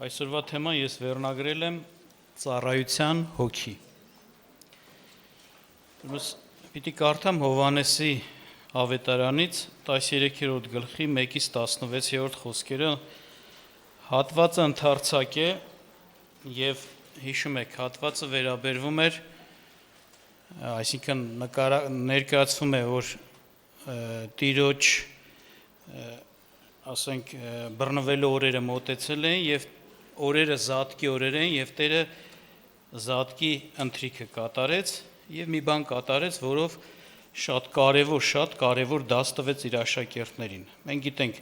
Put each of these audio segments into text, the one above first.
Այսօրվա թեման ես վերնագրել եմ ծառայության հոգի։ Պիտի կարդամ Հովհաննեսի ավետարանից 13-րդ գլխի 1-ից 16-րդ խոսքերը, հատվածը ընդարձակ է եւ հիշում եք, հատվածը վերաբերվում էր, այսինքն ներկայացվում է, որ Տիրոջ ասենք բռնվելու օրերը մոտեցել են եւ օրերը զատկի օրեր են եւ Տերը զատկի ընթրիքը կատարեց եւ մի բան կատարեց, որով շատ կարեւոր դաս տվեց իր աշակերտներին։ Մենք գիտենք,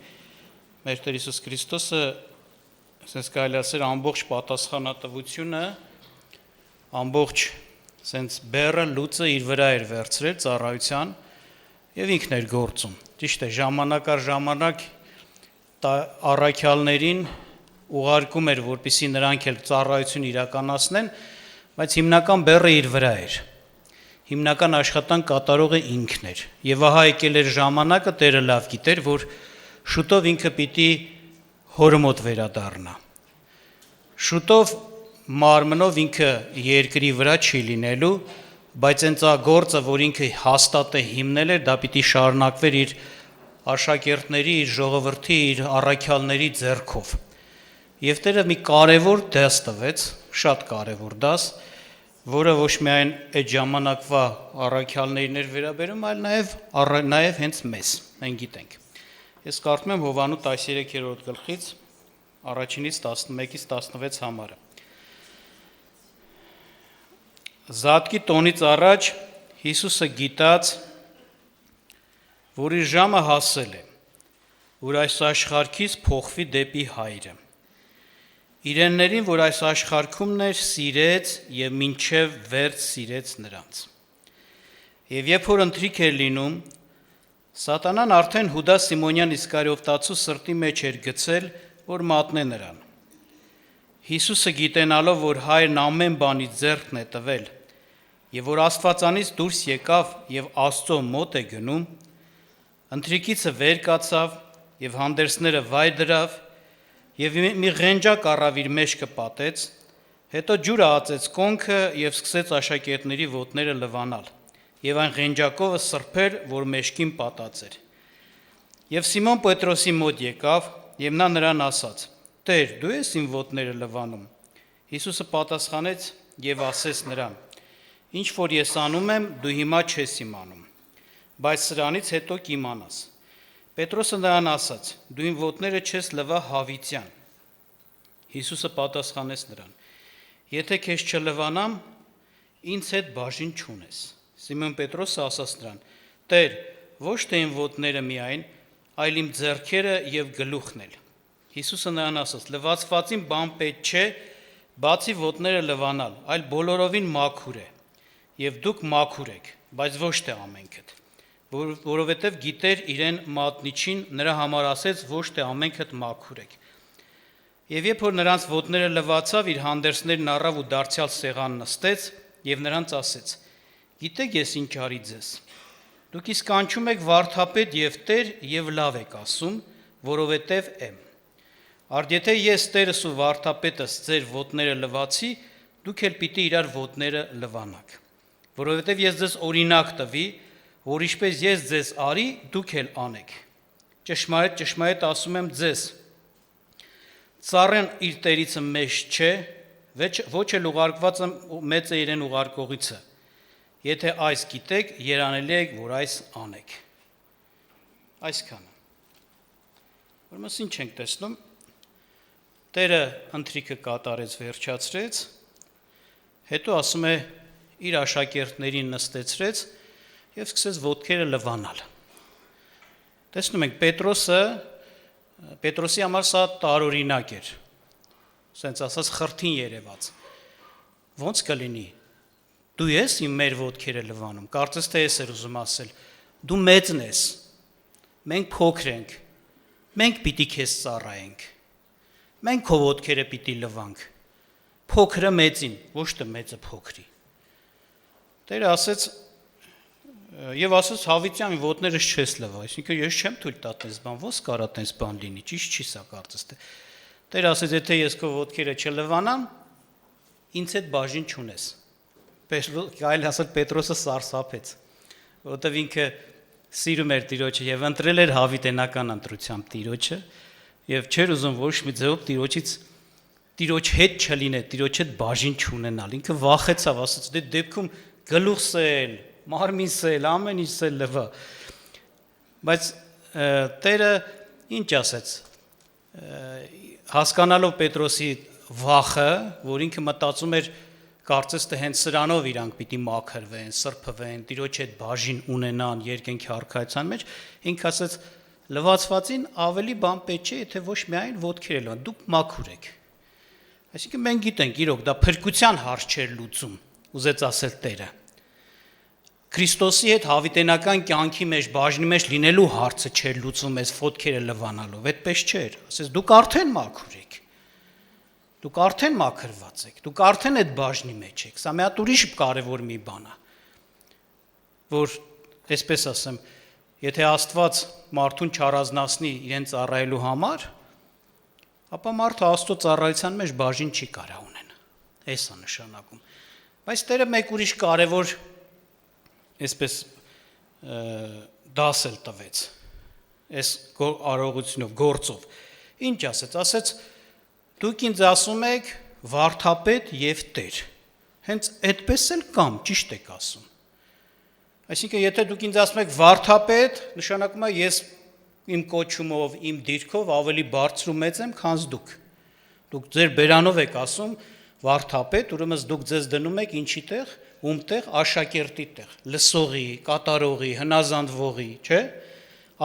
մեր Տեր Հիսուս Քրիստոսը, ասես կարելի ասել, ամբողջ պատասխանատվությունը, ամբողջ ասենց բեռը լուծը իր վրա էր վերցրել ծառայության եւ ինքն էր գործում։ Ճիշտ է, ժամանակ առ ժամանակ առաքյալներին ուղարկում էր, որպեսզի նրանք էլ ծառայություն իրականացնեն, բայց հիմնական բեռը իր վրա էր։ Հիմնական աշխատանք կատարողը ինքն էր։ Եվ ահա եկել էր ժամանակը, Տերը լավ գիտեր, որ շուտով ինքը պիտի հոր մոտ վերադառնա։ Շուտով մարմնով ինքը երկրի վրա չի լինելու, բայց այնց գործը, որ ինքը հաստատ է հիմնել էր, դա պիտի շարունակվեր իր աշակերտների, իր ժողովրդի, իր առաքյալների ձեռքով։ Եվ Տերը մի կարևոր դաս տվեց, շատ կարևոր դաս, որը ոչ միայն այդ ժամանակվա առաքյալներին էր վերաբերում, այլ նաև հենց մեզ, մենք գիտենք։ Ես կարդում եմ Հովհաննես 13-րդ գլխից, առաջինից 11-ից 16 համարը։ Զատկի տոնից առաջ Հիսուսը գիտած, որ իր ժամը հասել է, որ այս աշխարհից փոխվի դեպի Հայրը։ Իրեններին, որ այս աշխարհումն էր, սիրեց եւ մինչեւ վերջ սիրեց նրանց։ Եվ երբ որ ընթրիք էր լինում, Սատանան արդեն Հուդա Սիմոնյան Իսկարիովտացու սրտի մեջ էր գցել, որ մատնե նրան։ Հիսուսը գիտենալով, որ Հայրն ամեն բանից ձեռքն է տվել, եւ որ Աստվածանից դուրս եկավ եւ Աստծո մոտ է գնում, ընթրիքիցը վեր կացավ եւ հանդերձները վայր դրավ եւ մի ղենջակ առավ իր մեջքը պատեց, հետո ջուրը ածեց կոնքը եւ սկսեց աշակերտների ոտները լվանալ եւ այն ղենջակովը սրբեր, որ մեջքին պատած էր։ Եվ Սիմոն Պետրոսի մոտ եկավ եւ նա նրան ասաց. «Տեր, դու ես իմ ոտները լվանում»։ Հիսուսը պատասխանեց եւ ասեց նրան. «Ինչ որ ես անում եմ, դու հիմա չես իմանում, բայց սրանից հետո կիմանաս»։ Պետրոսը նրան ասաց. «Դու իմ ոտները չես լվա հավիտյան»։ Հիսուսը պատասխանեց նրան. «Եթե քեզ չլվանամ, ինձ հետ բաժին չունես»։ Սիմոն Պետրոսը ասաց նրան. «Տեր, ոչ թե իմ ոտները միայն, այլ իմ ձեռքերը եւ գլուխն էլ»։ Հիսուսը նրան ասաց. «Լվացվածին բան պետք չէ, բացի ոտները լվանալ, այլ բոլորովին մաքուր է։ Եվ դուք մաքուր եք, բայց ոչ թե ամենքդ, որովհետև գիտեր իրեն մատնիչին, նրա համար ասեց, ոչ թե ամենքդ մաքուր եք։ Եվ երբ որ նրանց ոտները լվացավ, իր հանդերձներն առավ ու դարձյալ սեղան նստեց եւ նրանց ասեց. «Գիտեք ես ինչ արի ձեզ։ Դուք իսկ կանչում եք վարդապետ եւ Տեր եւ լավ եք ասում, որովհետեւ եմ։ Արդ եթե ես Տերս ու վարդապետս ձեր ոտները լվացի, դուք էլ պիտի իրար ոտները լվանաք։ Որովհետեւ ես ձեզ օրինակ տվի, որ ինչպես ես ձեզ արի, դուք էլ անեք։ Ճշմարիտ ասում եմ ձեզ, ծառան իր տերիցը մեծ չէ, ոչ էլ ուղարկվածը մեծ է իրեն ուղարկողիցը։ Եթե այս գիտեք, երանելի եք, որ այս անեք։ Այսքանը։ Ուրեմն ինչ ենք տեսնում։ Տերը ընթրիքը կատարեց, վերջացրեց, հետո ասում է իր աշակերտներին նստեցրեց եւ սկսեց ոտքերը լվանալ։ Տեսնում ենք Պետրոսի համար սա տարօրինակ էր։ Սենց ասած խրթին երևաց։ Ոնց կլինի։ Դու ես իմ մեր ոտքերը լվանում։ Կարծես թե ես էր ուզում ասել։ Դու մեծն ես։ Մենք փոքր ենք։ Մենք պիտի քեզ ծառայենք։ Մենք քո ոտքերը պիտի լվանք։ Փոքրը մեծին, ոչ թե մեծը փոքրի։ Տերը ասեց եւ ասաց հավիտյան ոտներս չես լվա, այսինքն ես չեմ թույլ տա տես բան, ո՞ս կարա տես բան լինի, ճիշտ չի սա կարծես թե։ Տեր ասեց, եթե ես քո ոտքերը չլվանամ, ինձ հետ բաժին չունես։ Կարելի ասել Պետրոսը սարսափեց, որովհետև ինքը սիրում էր Տիրոջը եւ ընտրել էր հավիտենական ընտրությամբ Տիրոջը եւ չէր ուզում ոչ մի ձեւով Տիրոջ հետ չլինել, Տիրոջ հետ բաժին չունենալ։ Ինքը վախեցավ, ասաց, դե դեպքում գլուխս էլ, մարմինս էլ, ամեն ինչս էլ լվա։ Բայց Տերը ինչ ասեց, հասկանալով Պետրոսի վախը, որ ինքը մտածում էր, կարծես թե հենց սրանով իրանք պիտի մաքրվեն, սրբվեն, Տիրոջ հետ բաժին ունենան երկնքի արքայության մեջ, ինքը ասեց, լվացվածին ավելի բան պետք չէ, եթե ոչ միայն ոտքերը լվան, դուք մաքուր եք։ Այսինքն մենք գիտենք, իրոք դա փրկության հարց չէր լուծում, ուզեց ասել Տերը։ Քրիստոսի հետ հավիտենական կյանքի մեջ բաժնի մեջ լինելու հարցը չէր լուծում այս ոտքերը լվանալով, այդպես չէր, ասես դուք արդեն մաքուր եք։ Դուք արդեն մաքրված եք, դուք արդեն այդ բաժնի մեջ եք։ Սա մի հատ ուրիշ կարևոր մի բան է, որ այսպես ասեմ, եթե Աստված մարդուն չառանձնացնի իրեն ծառայելու համար, ապա մարդը Աստծո ծառայության մեջ բաժին չի կարող ունենալ։ Այս է նշանակում։ Բայց Տերը մեկ ուրիշ կարևոր այսպես դաս էլ տվեց այս արարողությունով, գործով։ Ինչ ասեց, ասեց դուք ինձ ասում եք վարդապետ եւ Տեր։ Հենց այդպես էլ կամ ճիշտ եք ասում։ Այսինքն եթե դուք ինձ ասում եք վարդապետ, նշանակում է ես իմ կոչումով, իմ դիրքով ավելի բարձր ու մեծ եմ, քան դուք։ Դուք ձեր բերանով եք ասում վարդապետ, ուրեմն դուք ձեզ դնում եք ինչի տեղ, ում տեղ, աշակերտի տեղ, լսողի, կատարողի, հնազանդվողի, չէ՞։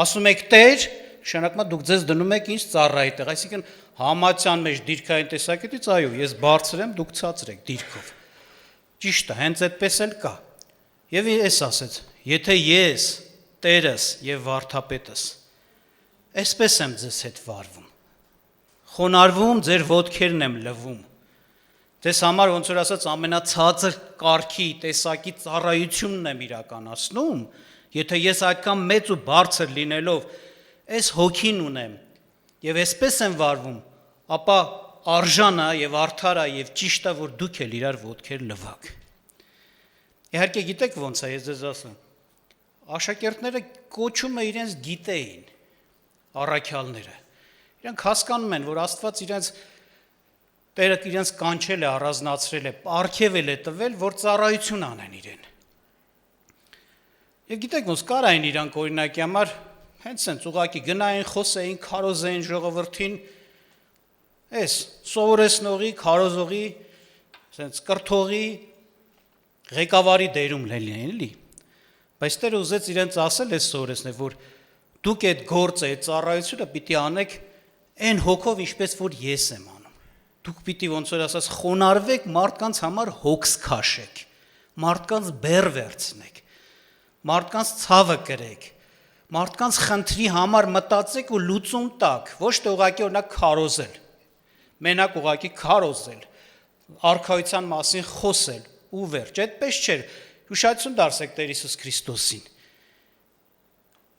Ասում եք Տեր, նշանակում է դուք ձեզ դնում եք ինչ ծառայի տեղ, այսինքն համացան մեջ դիրքային տեսակետից, այո, ես բարձր եմ, դուք ցածր եք դիրքով։ Ճիշտ է, հենց այդպես էլ կա։ Եվ ես ասեց, եթե ես, Տերս եւ վարդապետս այսպես եմ ձեզ հետ վարվում, խոնարհվում, ձեր ոտքերն եմ լվում, ձեզ համար ոնց որ ասած ամենացածր կարգի տեսակի ծառայությունն եմ իրականացնում, եթե ես այդքան մեծ ու բարձր լինելով այս հոգին ունեմ եւ այսպես եմ վարվում, ապա արժանա եւ արդար է եւ ճիշտ է, որ դուք էլ իրար ոտքեր լվաք։ Իհարկե գիտեք ոնց է, ես ձեզ ասում, աշակերտները կոչումը իրենց գիտեին, առաքյալները։ Իրանք հասկանում են, որ Աստված իրենց Տերը իրենց կանչել է, առանձնացրել է, պարգևել է տվել, որ ծառայություն անեն իրեն։ Եվ գիտեք ոնց կարային իրանք օրինակի համար հենց սենց ուղակի գնային, խոսեին, քարոզեին ժողովրդին, այս սովորեցնողի, քարոզողի, սենց կրթողի, ղեկավարի դերում լինեն, էլի։ Բայց Տերը ուզեց իրենց ասել այս սովորեցնել, որ դուք այդ գործը, այդ ծառայությունը պիտի անեք այն հոգով, ինչպես որ ես եմ անում։ Դուք պիտի ոնց որ ասած խոնարհվեք, մարդկանց համար հոգս քաշեք, մարդկանց բեռ վերցնեք, մարդկանց ցավը կրեք, մարդկանց խնդրի համար մտածեք ու լուծում տաք, ոչ թե ուղղակի օրինակ քարոզել, մենակ ուղղակի քարոզել, արքայության մասին խոսել ու վերջ, այդպես չէր, հուշացություն դարձեք Տեր Հիսուս Քրիստոսին։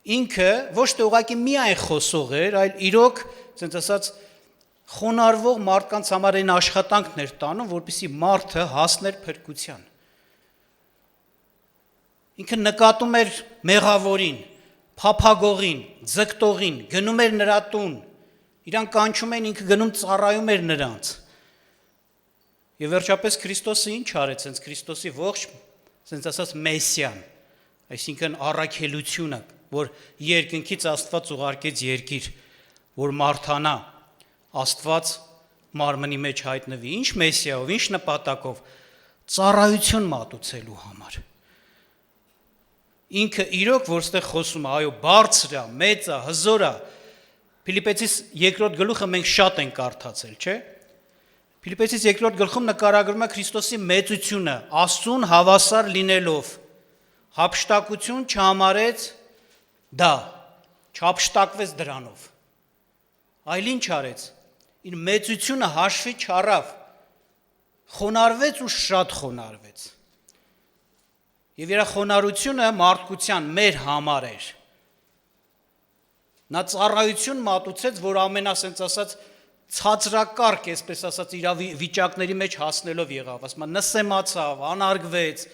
Ինքը ոչ թե ուղղակի միայն խոսող էր, այլ իրոք, ասենց ասած, խոնարհվող մարդկանց համար այն աշխատանքն էր տանում, որպեսզի մարդը հասներ փրկության։ Ինքը նկատում էր մեղավորին, փափագողին, ձգտողին, գնում էր նրա տուն, իրան կանչում էին, ինքը գնում ծառայում էր նրանց։ Եվ վերջապես Քրիստոսը ինչ արեց, հենց Քրիստոսի ողջ, ասենց ասած, մեսիան, այսինքն առաքելությունը, որ երկնքից Աստված ուղարկեց երկիր, որ մարդանա, Աստված մարմնի մեջ հայտնվի, ինչ մեսիայով, ինչ նպատակով, ծառայություն մատուցելու համար։ Ինքը իրոք, որ ստեղ խոսում է, այո, բարձր է, մեծ է, հզոր է, Փիլիպպեցիս 2-րդ գլուխը մենք շատ ենք կարդացել, չէ՞։ Փիլիպպեցիս 2-րդ գլխում նկարագրում է Քրիստոսի մեծությունը, Աստծուն հավասար լինելով, հափշտակություն չհամարեց դա, չհափշտակվեց դրանով, այլ ինչ արեց, իր մեծությունը հաշվի չառավ, խոնարհվեց ու շատ խոնարհվեց։ Եվ իր խոնարհությունը մարդկության մեր համար էր։ Նա ծառայություն մատուցեց, որ ամենասենց ասած ցածրակարգ, այսպես ասած, վիճակների մեջ հասնելով եղավ, ասում եմ, նսեմացավ, անարգվեց,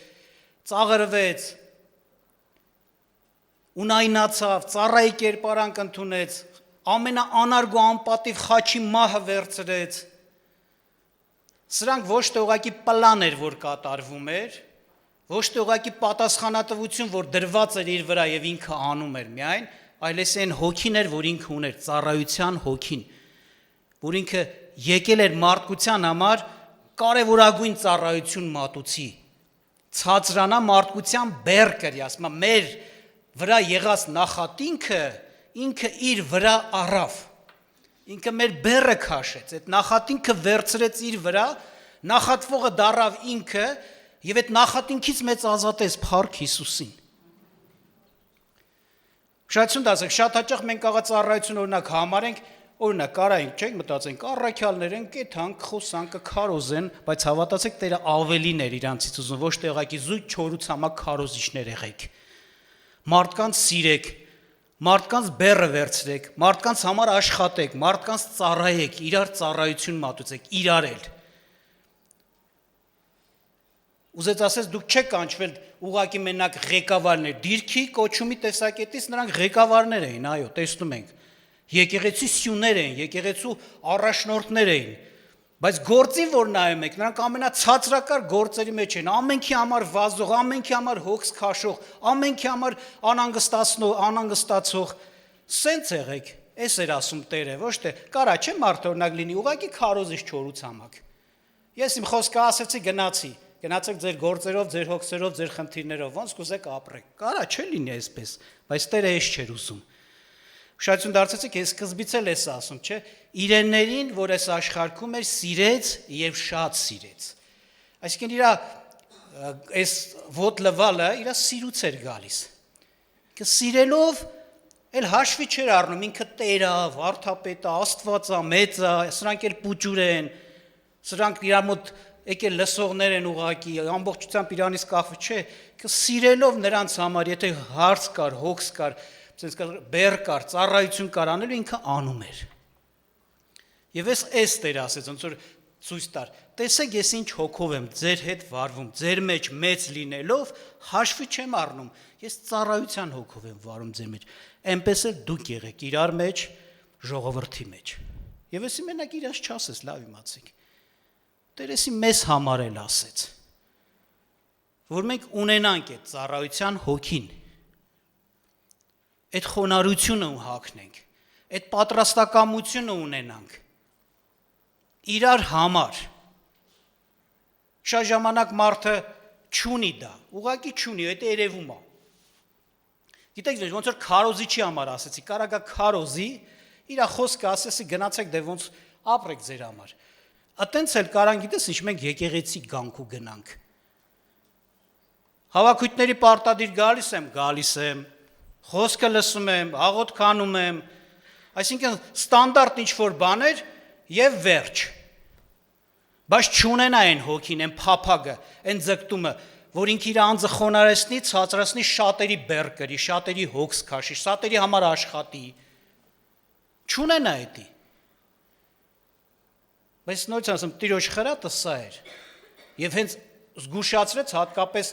ծաղրվեց, ունայնացավ, ծառայի կերպարանք ընդունեց, ամենաանարգ ու անպատիվ խաչի մահը վերցրեց։ Սրանք ոչ թե ուղղակի պլան էր, որ կատարվում էր, ոչ թե ուղղակի պատասխանատվություն, որ դրված էր իր վրա եւ ինքը անում էր միայն, այլ էս այն հոգին էր, որ ինքը ուներ, ծառայության հոգին, որ ինքը եկել էր մարդկության համար կարևորագույն ծառայություն մատուցի, ցածրանա մարդկության բեռ կրի, ասում եմ, մեր վրա եղած նախատինքը ինքը իր վրա առավ, ինքը մեր բեռը քաշեց, այդ նախատինքը վերցրեց իր վրա, նախատվողը դառավ ինքը եւ այդ նախատինքից մեծ ազատեց Փառք Հիսուսին։ Շատություն դասեք, շատ հաճախ մենք աղա ծառայություն օրինակ համարենք, օրինակ կարային, չենք մտածենք, առաքյալներ են, կեթանք, խոսանք, քարոզեն, բայց հավատացեք Տերը ավելին էր իրանցից ուզում, ոչ թե եղակի զույգ չորուց համա քարոզիչներ եղեք։ Մարդկանց սիրեք, մարդկանց բեռը վերցրեք, մարդկանց համար աշխատեք, մարդկանց ծառայեք, իրար ծառայություն մատուցեք, իրար էլ։ Ուզեց ասես դուք չեք կանչվել ուղակի մենակ ղեկավարներ, դիրքի կոչումի տեսակետից նրանք ղեկավարներ էին, այո, տեսնում ենք։ Եկեղեցի սյուներ էին, եկեղեցու առաջնորդներ էին, բայց գործի որ նայում եք, նրանք ամենացածրակար գործերի մեջ են, ամենքի համար վազող, ամենքի համար հոգս քաշող, ամենքի համար անհանգստացող, սենց եղեք, էս էր ասում Տերը, ոչ թե կարա չէ մարդ օրինակ լինի, ուղղակի քարոզիչ չորուց համակ։ Ես իմ խոսքը ասեցի, գնացեք ձեր գործերով, ձեր հոգսերով, ձեր խնդիրներով, ոնց կուզեք ապրեք։ Կարա չէ լինի այսպես, բայց Տերը էս չէր ուզում։ Ուշադրություն դարձեցիք, ես սկզբից էլ էս ասում, չէ, իրեններին, որ այս աշխարհքում էր, սիրեց եւ շատ սիրեց։ Այսինքն իր այս ոտ լվալը իր սիրուց էր գալիս։ Ինքը սիրելով էլ հաշվի չէր առնում, ինքը Տեր է, վարդապետ է, Աստված է, մեծ է, սրանք էլ պուճուր են, սրանք իր մոտ եկել լսողներ են ուղակի, ամբողջությամբ իրանից կախված չէ, սիրելով նրանց համար, եթե հարց կար, հոգս կար, բեռ կար, ծառայություն կար անելու, ինքը անում էր։ Եվ այս Տերը ասեց, ոնց որ ցույց տար, տեսեք ես ինչ հոգով եմ ձեր հետ վարվում, ձեր մեջ մեծ լինելով հաշվի չեմ առնում, ես ծառայության հոգով եմ վարում ձեր մեջ, այնպես էլ դուք եղեք իրար մեջ, ժողովրդի մեջ։ Եվ եսի մենակ իրաց չասես, լավ իմացեք։ Տերեսի մեզ համար էլ ասեց, որ մենք ունենանք այդ ծառայության հոգին, այդ խոնարհությունը հագնենք, այդ պատրաստակամությունը ունենանք, իրար համար, շատ ժամանակ մարդը չունի դա, ուղղակի չունի, այդ երևում է, գիտեք ոնց որ քարոզիչի համար ասեցի, կարա գա քարոզի, իրա խոսքը ասեցի գնացեք դե ոնց ապրեք ձեր համար, Ատենց էլ կարան գիտես ինչ մենք եկեղեցի գանք ու գնանք։ Հավաքույթների պարտադիր գալիս եմ, խոսքը լսում եմ, աղոթք անում եմ, այսինքն ստանդարտ ինչ-որ բաներ եւ վերջ։ Բայց չունենա այն հոգին, այն փափագը, այն ձգտումը, որ ինքը իր անձը խոնարհեցնի, ցածրացնի, շատերի բեռ կրի, շատերի հոգս քաշի, շատերի համար աշխատի։ Չունենա դա։ Բայց նույնիսկ ասեմ, Տիրոջ խրատը սա էր։ Եվ հենց զգուշացրեց հատկապես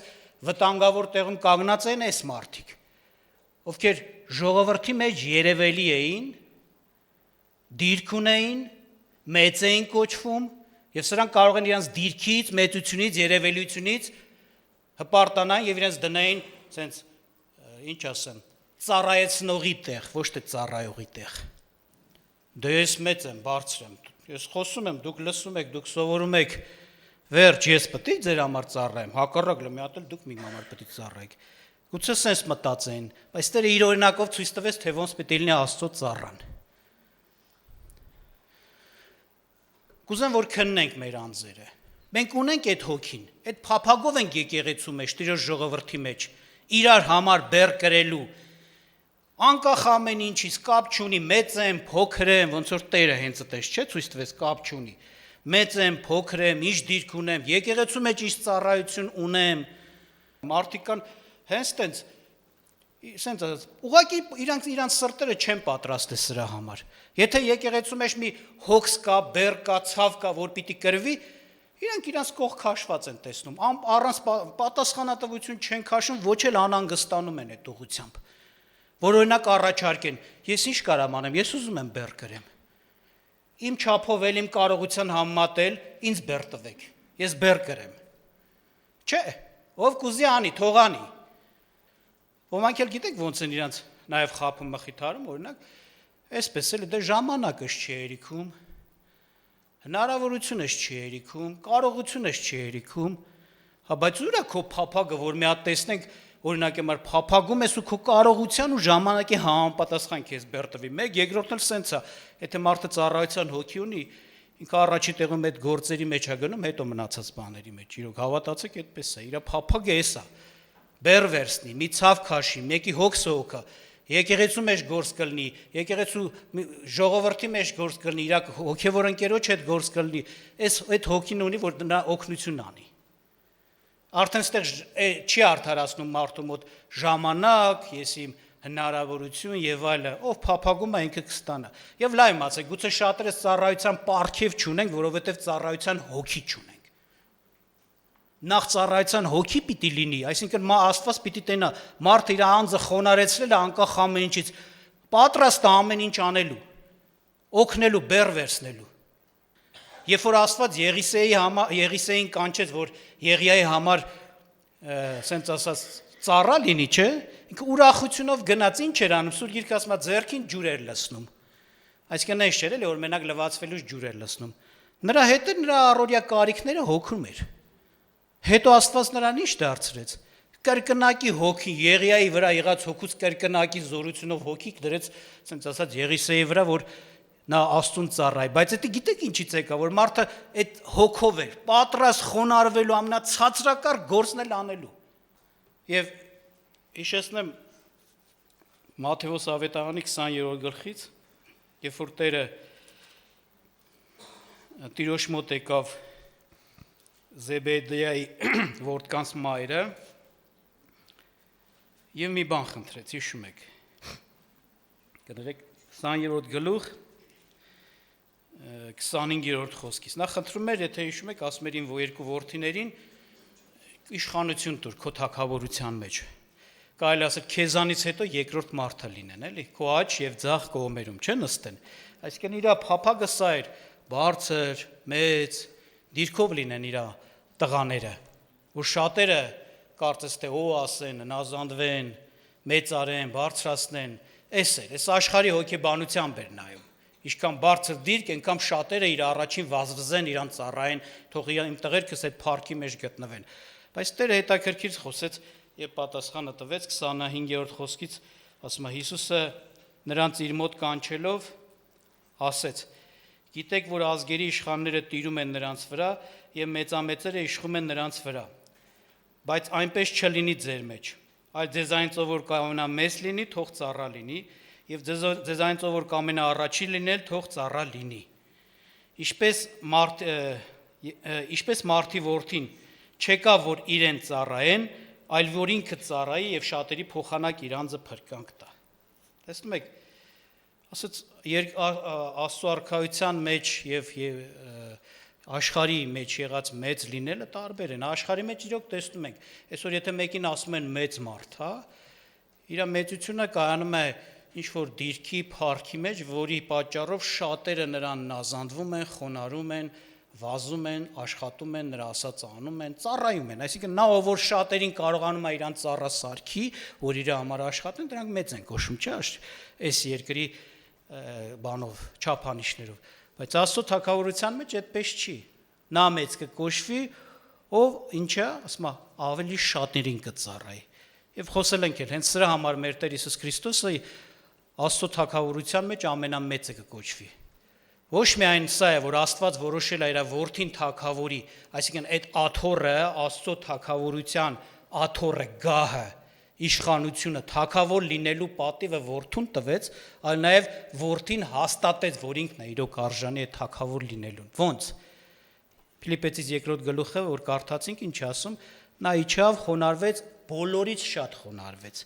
վտանգավոր տեղում կանգնած են այս մարդիկ, ովքեր ժողովրդի մեջ երևելի էին, դիրք ունեին, մեծ էին կոչվում, եւ սրանք կարող են իրենց դիրքից, մեծությունից, երևելիությունից հպարտանան եւ իրենց դնային, ասենց, ինչ ասեմ, ծառայեցնողի տեղ, ոչ թե ծառայողի տեղ։ Դե ես մեծ եմ, բարձր եմ։ Ես խոսում եմ, դուք լսում եք, դուք սովորում եք, վերջ ես պետք է ձեր համար ծառայեմ, հակառակը մի հատ էլ դուք իմ համար պետք է ծառայեք։ Գուցե sense մտածեն, բայց Տերը իր օրինակով ցույց տվեց, թե ոնց պետք է լինի Աստծո ծառան։ Կուզեմ, որ քննենք մեր անձերը։ Մենք ունենք այդ հոգին, այդ փափագով ենք եկեղեցու մեջ, Տիրոջ ժողովրդի մեջ, իրար համար բեռ կրելու։ Անկախ ամեն ինչից կապ չունի, մեծ եմ, փոքր եմ, ոնց որ Տերը հենց այդպես չէ, ցույց տվեց կապ չունի։ Մեծ եմ, փոքր եմ, ինչ դիրք ունեմ, եկեղեցու մեջ ինչ ծառայություն ունեմ։ Մարդիկ կան հենց տենց Սենց ուղղակի իրանց սրտերը չեն պատրաստ սրա համար։ Եթե եկեղեցու մեջ մի հոգս կա, բեռ կա, ցավ կա, որ պիտի կրվի, իրանց կողք քաշված են տեսնում, առանց պատասխանատվություն չեն քաշում, ոչ էլ անհանգստանում են այդ ուղությամբ։ Որ օրինակ առաջարկեն, ես ինչ կարամ անեմ, ես ուզում եմ բեռ կրեմ։ Իմ չափով էլ իմ կարողության համեմատել, ինձ բեռ տվեք։ Ես բեռ կրեմ։ Չէ, ով կուզի անի, թող անի։ Ոմանք էլ գիտեք ոնց են իրանց նաև խափում մխիթարում, օրինակ, այսպես էլ դե ժամանակս չի երիքում, հնարավորությունս չի երիքում, կարողությունս չի երիքում, հա բայց ուրա քո փափագը, որ մի հատ տեսնենք, օրինակ եմ փափագում ես ու քո կարողության ու ժամանակի համապատասխան քեզ բեռ տվի։ Մեկ երկրորդն էլ սենց է, եթե մարդը ծառայության հոգի ունի, ինքը առաջի տեղում այդ գործերի մեջ է գնում, հետո մնացած բաների մեջ։ Իրոք հավատացեք, այդպես է, իր փափագը էս է։ Բեռ վերցնի, մի ցավ քաշի, մեկի հոգսը հոգա, եկեղեցու մեջ գործ կլինի, եկեղեցու ժողովրդի մեջ գործ կլինի, իր հոգևոր ընկերոջ հետ գործ կլինի, այդ հոգին ունի, որ նա օգնություն անի։ Արդեն ստեղ չի արդարացնում մարդու մոտ ժամանակ, ես իմ հնարավորություն եւ այլը, ով փափագում է ինքը կստանա։ Եվ լավ իմացեք, գուցե շատերս ծառայության պարգև չունենք, որովհետեւ ծառայության հոգի չունենք։ Նախ ծառայության հոգի պիտի լինի, այսինքն Աստված պիտի տենա, մարդը իր անձը խոնարեցրել է անկախ ամեն ինչից, պատրաստ է ամեն ինչ անելու, օգնելու, բեռ վերցնելու։ Երբ որ Աստված Եղիսեին կանչեց, որ Եղիայի համար, ասենց ասած, ծառա լինի, չէ, ինքը ուրախությունով գնաց, ինչ էր անում, Սուրբ Գիրքը ասում է, ձեռքին ջուր էր լցնում։ Այսինքն այս չէր էլի, որ մենակ լվացվելուց ջուր էր լցնում։ Նրա հետ նրա առօրյա կարիքները հոգում էր։ Հետո Աստված նրան ինչ դարձրեց։ Կրկնակի հոգի, Եղիայի վրա եղած հոգուց կրկնակի զորությունով հոգի դրեց, ասենց ասած, Եղիսեի վրա, որ նա Աստծուն ծառայի, բայց դա գիտեք ինչից եկա, որ մարդը այդ հոգով էր, պատրաստ խոնարհվելու ամենացածրակարգ գործն էլ անելու։ Եվ հիշեցնեմ Մատթեոս ավետարանի 20-րդ գլխից, երբ որ Տերը Տիրոջ մոտ եկավ Զեբեդեայի որդկանց մայրը եւ մի բան խնդրեց, հիշում եք։ Կներեք 20-րդ գլուխ 25-րդ խոսքից։ Նա խնդրում էր, եթե հիշում եք, ասում էր իմ երկու որդիներին իշխանություն տուր քո թագավորության մեջ։ Կարելի ասել քեզանից հետո երկրորդ մարդը լինեն, էլի, քո աջ եւ ձախ կողմերում, չէ՞ նստեն։ Այսինքն իր փափագը սա էր, բարձր, մեծ, դիրքով լինեն իր տղաները, որ շատերը կարծես թե օ ասեն, նազանդվեն, մեծարեն, բարձրացնեն, էս էր, այս աշխարհի հոգեբանությամբ էր նայում։ Ինչքան բարձր դիրք, այնքան շատերը իր առաջին վազվզեն, իրան ծառայեն, թող իմ տղերքս այդ փառքի մեջ գտնվեն։ Բայց Տերը հետաքրքիր խոսեց եւ պատասխանը տվեց 25-րդ խոսքից, ասում է Հիսուսը նրանց իր մոտ կանչելով ասեց. Գիտեք, որ ազգերի իշխանները տիրում են նրանց վրա եւ մեծամեծերը իշխում են նրանց վրա։ Բայց այնպես չլինի ձեր մեջ։ Այլ ձեզանից ով որ կամենա մեծ լինի, թող ծառա լինի, եւ ձեզանից ով որ կամենա առաջին լինել, թող ծառա լինի։ Ինչպես մարդի որդին չեկա, որ իրեն ծառայեն, այլ որ ինքը ծառայի եւ շատերի փոխանակ իր անձը փրկանք տա։ Տեսնում եք, ասած Աստծո արքայության մեջ եւ աշխարհի մեջ եղած մեծ լինելը տարբեր են։ Աշխարհի մեջ իրոք տեսնում ենք, այսօր եթե մեկին ասում են մեծ մարդ, հա, իր մեծությունը կայանում է ինչ որ դիրքի, փառքի մեջ, որի պատճառով շատերը նրան նազանդվում են, խոնարհում են, վազում են, աշխատում են, նրա ասածը անում են, ծառայում են։ Այսինքն նա ով որ շատերին կարողանում է իրան ծառա սարքի, որ իր համար աշխատեն, դրանք մեծ են կոչվում, չէ՞, այս երկրի բանով, չափանիշներով։ Բայց Աստծո թագավորության մեջ այդպես չի։ Նա մեծ կկոչվի, ով ինչա, ասում է, ավելի շատերին կծառայի։ Եվ խոսել ենք էլ, հենց սրա համար մեր Տեր Հիսուս Քրիստոսը Աստծո թագավորության մեջ ամենամեծը կկոչվի։ Ոչ միայն սա է, որ Աստված որոշել է իր որդին թագավորի, այսինքն այդ աթոռը, Աստծո թագավորության աթոռը, գահը, իշխանությունը, թագավոր լինելու պատիվը որդուն տվեց, այլ նաև որդին հաստատեց, որ ինքն է իրոք արժանի է թագավոր լինելուն։ Ոնց։ Ֆիլիպպեցիս 2-րդ գլուխը, որ կարդացինք, ինչ ասում, նա իջավ, խոնարհվեց, բոլորից շատ խոնարհվեց։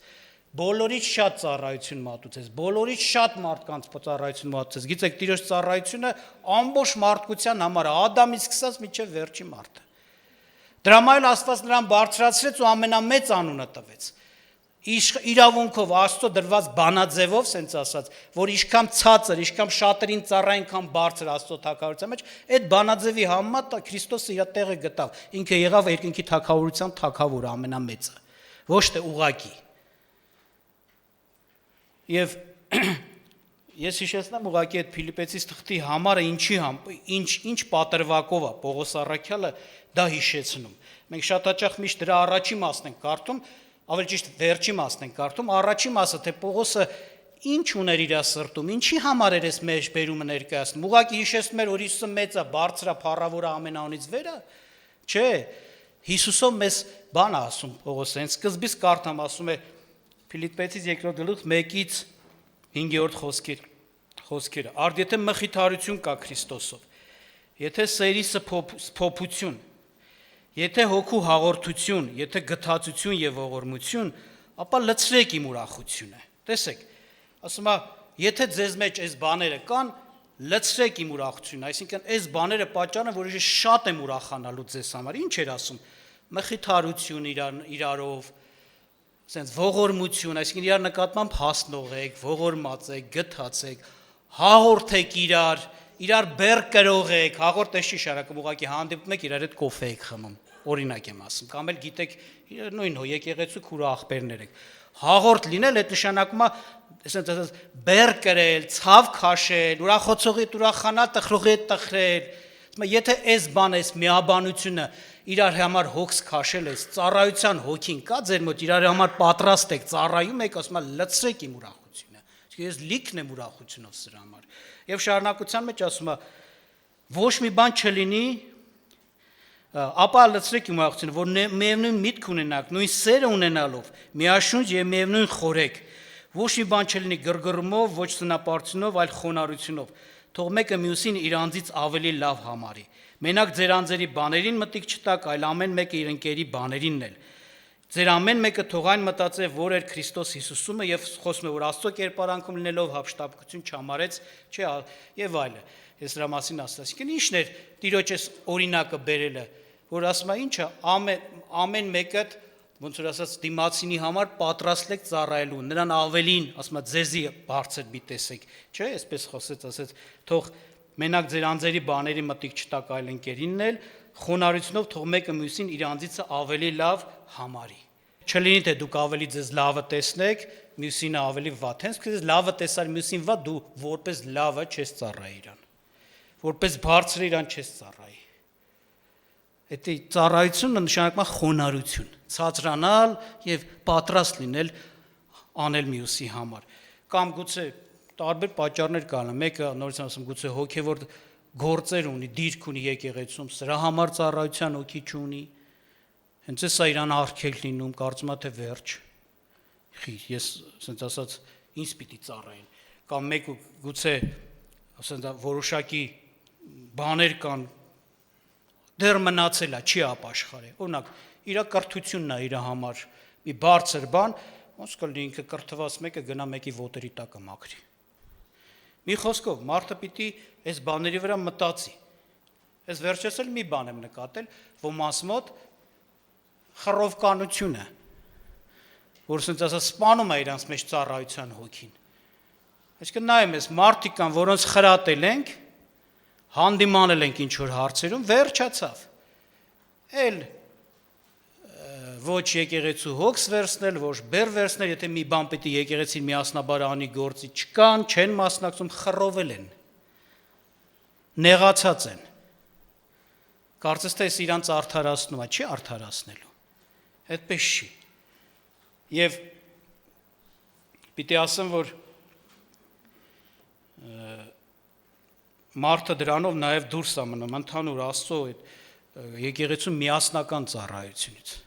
բոլորից շատ ծառայություն մատուցեց, բոլորից շատ մարդկանց ծառայություն մատուցեց։ Գիտեք, Տիրոջ ծառայությունը ամբողջ մարդկության համար է, Ադամից սկսած մինչև վերջի մարդը։ Դրամայել Աստված նրան բարձրացրեց ու ամենամեծ անունը տվեց։ Իրավունքով Աստծո դրված բանաձևով, սենց ասած, որ ինչքան ցածր, ինչքան շատերին ծառա, այնքան բարձր Աստծո թագավորության մեջ, այդ բանաձևի համեմատ Քրիստոսը իր տեղը գտավ։ Ինքը եղավ երկնքի թագավորության թագավորը ամենամեծը, ոչ թե ուղակի։ Եվ ես հիշեցնեմ ուղղակի այդ Փիլիպպեցիս թղթի համարը ինչ պատրվակով է Պողոս առաքյալը դա հիշեցնում։ Մենք շատ հաճախ միշտ դրա առաջի մասն ենք կարդում, ավելի ճիշտ վերջի մասն ենք կարդում, առաջի մասը թե Պողոսը ինչ ուներ իր սրտում, ինչի համար էր այս մեջ բերումը ներկայացնում։ Ուղղակի հիշեցնում էր, որ Հիսուսը մեծ է, բարձր է, փառավոր է ամենաունից վեր է։ Չէ, Հիսուսով մեզ բան է ասում Պողոսը, հենց սկզբից կարդամ ասում է Փիլիպպեցիս 2-րդ գլուխ 1-ից 5-րդ խոսքերը։ Արդ եթե մխիթարություն կա Քրիստոսով, եթե սերի սփոփություն, եթե հոգու հաղորդություն, եթե գթածություն եւ ողորմություն, ապա լցրեք իմ ուրախությունը։ Տեսեք, ասում է, եթե ձեզ մեջ այս բաները կան, լցրեք իմ ուրախությունը, այսինքն այս բաները պատճառն են, որ ես շատ եմ ուրախանալու ձեզ համար։ Ինչ էր ասում։ Մխիթարություն իրարով, ասենց ողորմություն, այսինքն իրար նկատմամբ հասնողեք, ողորմացեք, գթացեք, հաղորդեք իրար բեռ կրողեք, հաղորդ էշի շարակում ուղղակի հանդիպում եք իրար հետ կոֆե եք խմում, օրինակ եմ ասում, կամ էլ գիտեք նույն եկեղեցու քուրը աղբերներ եք, հաղորդ լինել այդ նշանակում է ասենց բեռ կրել, ցավ քաշել, ուրախոցողի ուրախանալ, տխրողի հետ տխրել, եթե այս բանը, այս միաբանությունը իրար համար հոգս քաշել ես, ծառայության հոգին կա ձեր մոտ, իրար համար պատրաստ եք, ծառայում եք, ասում եմ լցրեք իմ ուրախությունը, ես լիքն եմ ուրախությունով սրա համար։ Եվ շարունակության մեջ ասում է, ոչ մի բան չլինի, ապա լցրեք իմ ուրախությունը, որ միևնույն միտք ունենաք, նույն սերը ունենալով, միաշունչ եւ միևնույն խորեք, ոչ մի բան չլինի գրգռումով, ոչ սնապարծությունով, այլ խոնարհությունով, թող մեկը մյուսին իր անձից ավելի լավ համարի։ Մենակ ձեր անձերի բաներին մտիկ չտակ, այլ ամեն մեկը իր ընկերի բաներինն էլ։ Ձեր ամեն մեկը թող այն մտածե, որ էր Քրիստոս Հիսուսումը եւ խոսում է, որ Աստծո կերպարանքում լինելով հափշտապություն չամարեց, չէ, եւ այլը։ Ես դրա մասին ասացի, այսինքն ինչն էր Տիրոջ այս օրինակը բերելը, որ ասում է ինչը ամեն մեկը ոնց որ ասած դիմացինի համար պատրաստ եք ծառայելու, նրան ավելին, ասում է ձեզի բարձր մի տեսեք, չէ, այսպես խոսեց, ասեց, թող մենակ ձեր անձերի բաների մտիկ չտակ այլ ընկերինն էլ, խոնարհությունով թող մեկը մյուսին իր անձիցը ավելի լավ համարի։ Չլինի թե դուք ավելի ձեզ լավը տեսնեք, մյուսինը ավելի վատ, հենց քեզ լավը տեսար մյուսին վատ, դու որպես լավը չես ծառայի իրան, որպես բարձր իրան չես ծառայի։ Այդ ծառայությունը նշանակում է խոնարհություն, ցածրանալ եւ պատրաստ լինել անել մյուսի համար։ Կամ գուցե տարբեր պատճառներ կան, մեկը նորից ասում գուցե հոգեվոր գործեր ունի, դիրք ունի եկեղեցում, սրա համար ծառայության հոգի չունի։ Հենց էսա իրան արգելք լինում, կարծում եմ թե վերջ։ Ես ասենց ասած ինձ պիտի ծառայեն։ Կամ մեկը գուցե ասենց որոշակի բաներ կան, դեռ մնացել է, չի ապաշխարել։ Օրինակ, իր կրթությունն է իր համար մի բարձր բան, ոնց կլինի ինքը կրթված մեկը գնա մեկի ոտերի տակը մաքրի։ Մի խոսքով, մարդը պիտի այս բաների վրա մտածի։ Ես վերջերս էլ մի բան եմ նկատել, ոմանց մոտ խռովկանությունը, որ ասենց ասած սպանում է իրանց մեջ ծառայության հոգին։ Այսինքն նայում ես, մարդիկ կան, որոնց խրատել ենք, հանդիմանել ենք ինչ-որ հարցերում, վերջացավ։ Էլ ոչ եկեղեցու հոգս վերցնել, ոչ բեր վերցնել, եթե մի բան պիտի եկեղեցին միասնաբար անի գործի չկան, չեն մասնակցում, խռովել են, նեղացած են։ Կարծես թե ես իրանց արդարացնում է, չի արդարացնելու, այդպես չի։ Եվ պիտի ասեմ, որ մարդը դրանով նաև դուրս է մնում ընդհանուր Աստծո եկեղեցու միասնական ծառայությունից։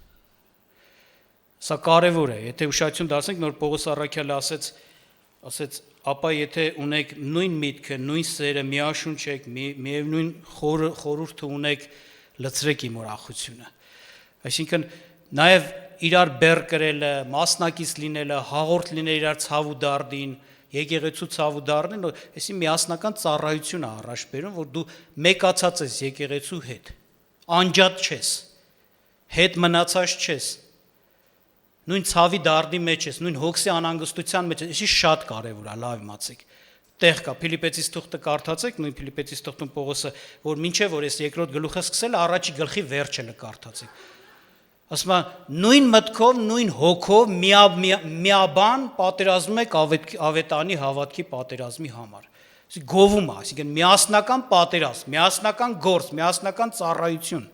Սա կարևոր է, եթե ուշադրություն դարձնենք, նոր Պողոս առաքյալը ասեց, ապա եթե ունեք նույն միտքը, նույն սերը, միաշունչ եք, միևնույն խորհուրդը ունեք, լցրեք իմ ուրախությունը։ Այսինքն նաև իրար բեր կրելը, մասնակից լինելը, հաղորդ լինել իրար ցավ ու դարդին, եկեղեցու ցավ ու դարդին, այսի միասնական ծառայություն է առաջ բերում, որ դու մեկացած ես եկեղեցու հետ, անջատ չես, հետ մնացած չես, նույն ցավի դարդի մեջ ես, նույն հոգսի անհանգստության մեջ ես, այսի շատ կարևոր է, լավ իմացեք։ Տեղ կա Փիլիպպեցիս թուղթը կարդացեք, նույն Փիլիպպեցիս թուղթում Պողոսը, որ մինչև որ այս երկրորդ գլուխը սկսել, առաջի գլխի վերջը կարդացեք։ Ասում է նույն մտքով, նույն հոգով միաբան պատերազմում եք ավետանի հավատքի պատերազմի համար։ Այսինքն գովում է, այսինքն միասնական պատերազմ, միասնական գործ, միասնական ծառայություն։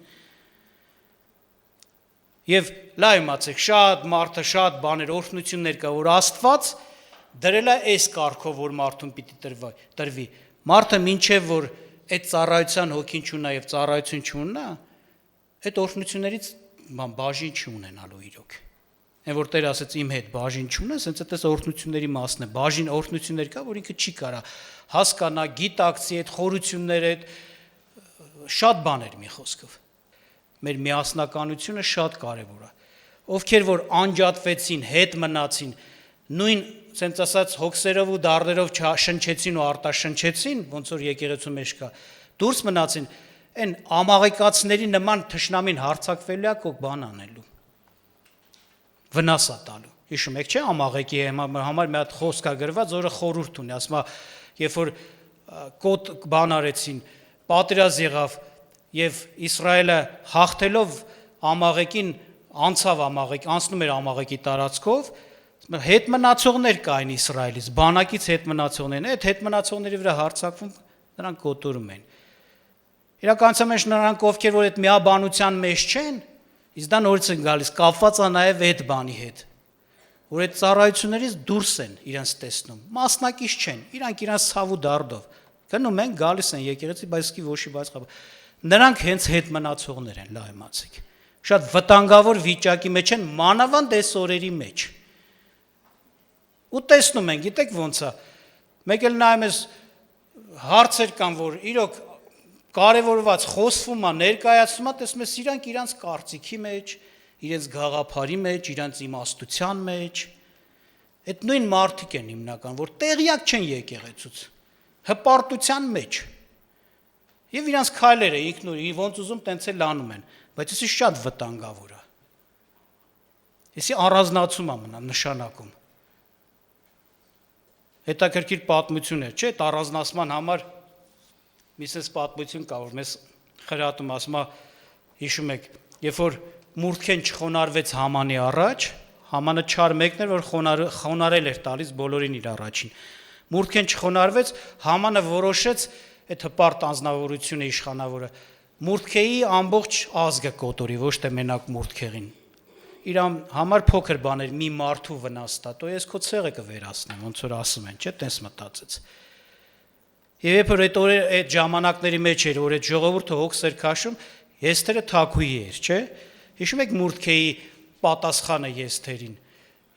Եվ լավ իմացեք, շատ մարդը շատ բաներ, օրհնություններ կա, որ Աստված դրել է այս կարգով, որ մարդուն պիտի տրվի։ Մարդը մինչև որ այդ ծառայության հոգին չունա եւ ծառայություն չունա, այդ օրհնություններից բաժին չունենալու իրոք։ Այն որ Տերը ասեց իմ հետ բաժին չունես, հենց այդպես օրհնությունների մասն է։ Բաժին օրհնություններ կա, որ ինքը չի կարա հասկանա, գիտակցի այդ խորությունները, այդ շատ բաներ մի խոսքով։ Մեր միասնականությունը շատ կարևոր է։ Ովքեր որ անջատվեցին, հետ մնացին, նույն ցենց ասած հոգսերով ու դարդերով շնչեցին ու արտաշնչեցին, ոնց որ եկեղեցու մեջ կա, դուրս մնացին, այն ամաղեկացների նման թշնամին հարցակվելու է կոք բան անելու։ Վնաս է տալու։ Հիշում եք, չէ՞, ամաղեկի համար մի հատ խոսք է գրված, որը խորհուրդ ունի, ասում է, երբ որ կոտ բան արեցին, պատերազմ եղավ եւ Իսրայելը հաղթելով ամաղեկին անցնում էր ամաղեկի տարածքով, հետ մնացողներ կային Իսրայելից, բանակից հետ մնացողներն, այդ հետ մնացողների վրա հարձակվում, նրանք կոտորում են։ Իրականության մեջ նրանք ովքեր որ այդ միաբանության մեջ չեն, իսկ դա նորից են գալիս, կապված է նաև այդ բանի հետ, որ այդ ծառայություններից դուրս են իրենց տեսնում, մասնակից չեն, իրանք իրենց ցավ ու դարդով գնում են, գալիս են եկեղեցի, բայց իսկի ոչի բայց նրանք հենց հետ մնացողներ են, լավ իմացեք։ Շատ վտանգավոր վիճակի մեջ են, մանավանդ այս օրերի մեջ։ Ու տեսնում են, գիտեք ոնց է, մեկ էլ նայում ես հարցեր կան, որ իրոք կարևորված խոսվում է, ներկայացվում է, տեսնում ես իրանք իրանց կարծիքի մեջ, իրենց գաղափարի մեջ, իրանց իմաստության մեջ, այդ նույն մարդիկ են հիմնական, որ տեղյակ չեն եկեղեցուց, հպարտության մեջ, եւ իրանց քայլերը ինքնուրույն ոնց ուզում տենց էլ անում են, բայց էսի շատ վտանգավոր է, էսի առանձնացում է մնա նշանակում, հետաքրքիր պատմություն է, չէ՞, առանձնացման համար միսես պատմություն կա, որ մեզ խրատում ասում է, հիշում եք, երբ որ Մուրդքեն չխոնարհվեց Համանի առաջ, Համանը չար մեկն էր, որ խոնարել էր տալիս բոլորին իր առաջին։ Մուրդքեն չխոնարհվեց, Համանը որոշեց այդ հպարտ անձնավորությունը իշխանավորը Մուրդքեի ամբողջ ազգը կոտորի, ոչ թե մենակ Մուրդքեղին։ Իր համար փոքր բաներ մի մարդու վնաս տա, то ես քո ցեղը կվերացնեմ, ոնց որ ասում են, չէ՞, տես մտածեց։ Եվ երբ որ այդ ժամանակների մեջ էր, որ այդ ժողովուրդը հոգս էր քաշում, Եստերը թագուհի էր, չէ՞։ Հիշում եք Մուրդքեի պատասխանը Եստերին։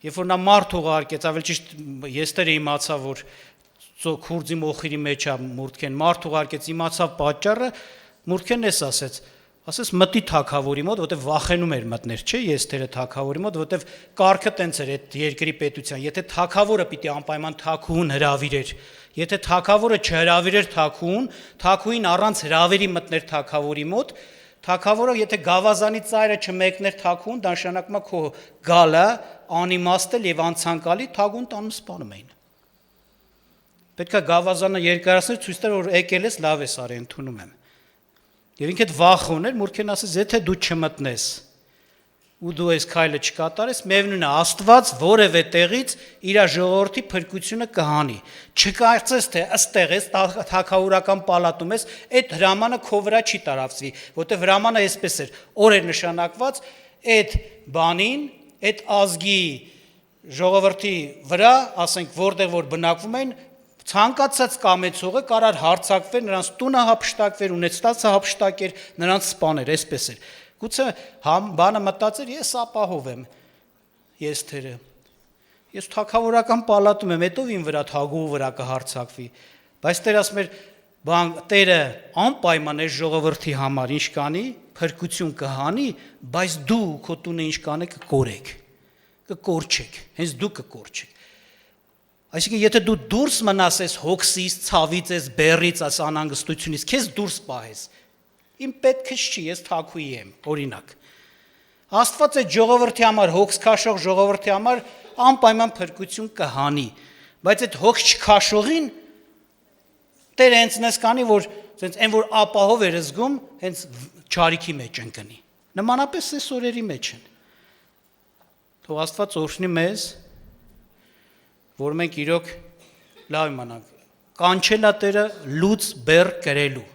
Երբ որ նա մարդ ուղարկեց, ավելի ճիշտ Եստերը իմացավ, որ քուրձի մոխիրի մեջ է Մուրդքեն, մարդ ուղարկեց, իմացավ պատճառը, Մուրդքեն էս ասեց մտի թագավորի մոտ, որտեվ վախենում էր մտներ, չէ՞, Եստերը թագավորի մոտ, որտեվ կարգը տենց էր այդ երկրի պետության, եթե թագավորը պիտի անպայման թագուհուն հրավիրեր, եթե թագավորը չհրավիրեր թագուհուն, թագուհին առանց հրավերի մտներ թագավորի մոտ, թագավորը եթե գավազանի ծայրը չմեկներ թագուհուն, դա նշանակում է քո գալը անիմաստ եւ անցանկալի, թագուհուն տանում սպանում էին։ Պետք է գավազանը երկարացնել, ցույց տալ, որ եկել ես, լավ ես արի, ընդունում եմ։ Եվ ինքդ վախ ուներ, Մուրդքեն ասեց, եթե դու չմտնես ու դու այս քայլը չկատարես, միևնույն է Աստված որևէ տեղից իր ժողովրդի փրկությունը կհանի։ Չկարծես թե ըստեղ ես թագավորական պալատում ես, այդ հրամանը քո վրա չի տարածվի, որտեղ հրամանը այսպես էր, օրեր նշանակված, այդ բանին, այդ ազգի ժողովրդի վրա, ասենք, որտեղ որ բնակվում են, ցանկացած կամեցողը կարար հարձակվեր, նրանց տունը հափշտակվեր, ունեցածը հափշտակեր, նրանց սպաներ, այսպես էր։ Գուցե բանը մտածեր, ես ապահով եմ, Եստերը։ Ես թագավորական պալատում եմ, հետո իմ վրա թագուհու վրա կհարձակվի։ Բայց Տեր ասում էր, Տերը անպայման այս ժողովրդի համար ինչ կանի, փրկություն կհանի, բայց դու քո տունը ինչ կանեք կկորչեք, հենց դու կկորչեք։ Այսինքն եթե դու դուրս մնաս այս հոգսից, ցավից, այս բեռից, այս անհանգստությունից, քեզ դուրս պահես։ Իմ պետքս չի, ես թաքուի եմ, օրինակ։ Աստված այդ ժողովրդի համար, հոգս քաշող ժողովրդի համար անպայման փրկություն կհանի, բայց այդ հոգս չքաշողին Տերը հենց նես կանի, որ հենց այն որ ապահով էր զգում, հենց չարիքի մեջ ընկնի։ Նմանապես այս օրերի մեջ են։ Թող Աստված օրհնի մեզ, որ մենք իրոք լավ իմանանք, կանչելա Տերը լուծ բեռ կրելու։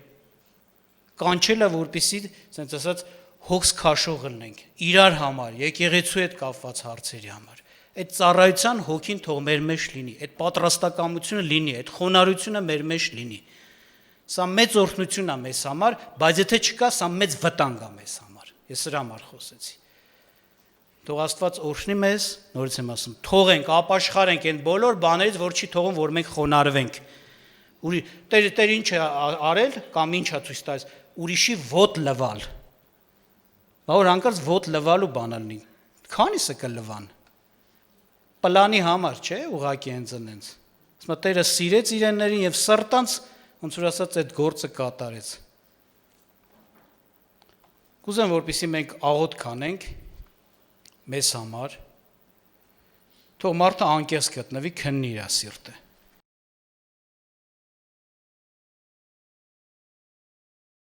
Կանչելա, որպեսզի, ասենց ասած, հոգս քաշողը լինենք իրար համար, եկեղեցու հետ կապված հարցերի համար։ Այդ ծառայության հոգին թող մեր մեջ լինի, այդ պատրաստակամությունը լինի, այդ խոնարհությունը մեր մեջ լինի։ Սա մեծ օրհնություն է մեզ համար, բայց եթե չկա, սա մեծ վտանգ է մեզ համար։ Ես սրա համար խոսեցի։ Թող Աստված օրհնի մեզ, նորից եմ ասում, թողենք, ապաշխարենք այն բոլոր բաներից, որ չի թողում, որ մենք խոնարհվենք։ Տեր ինչ է արել կամ ինչ է ցույց տալիս, ուրիշի ոտ լվալ։ Որ անկարծ ոտ լվալու բան լինի։ Քանիսը կլվան։ Պլանի համար, չէ, ուղակի հենց։ Ասում է Տերը սիրեց իրեններին եւ սրտանց ոնց որ ասած այդ գործը կատարեց։ Կուզեմ, որպեսզի մենք աղոթ կանենք մեզ համար, թող մարդը անկեղծ գտնվի, քննի իր սիրտը։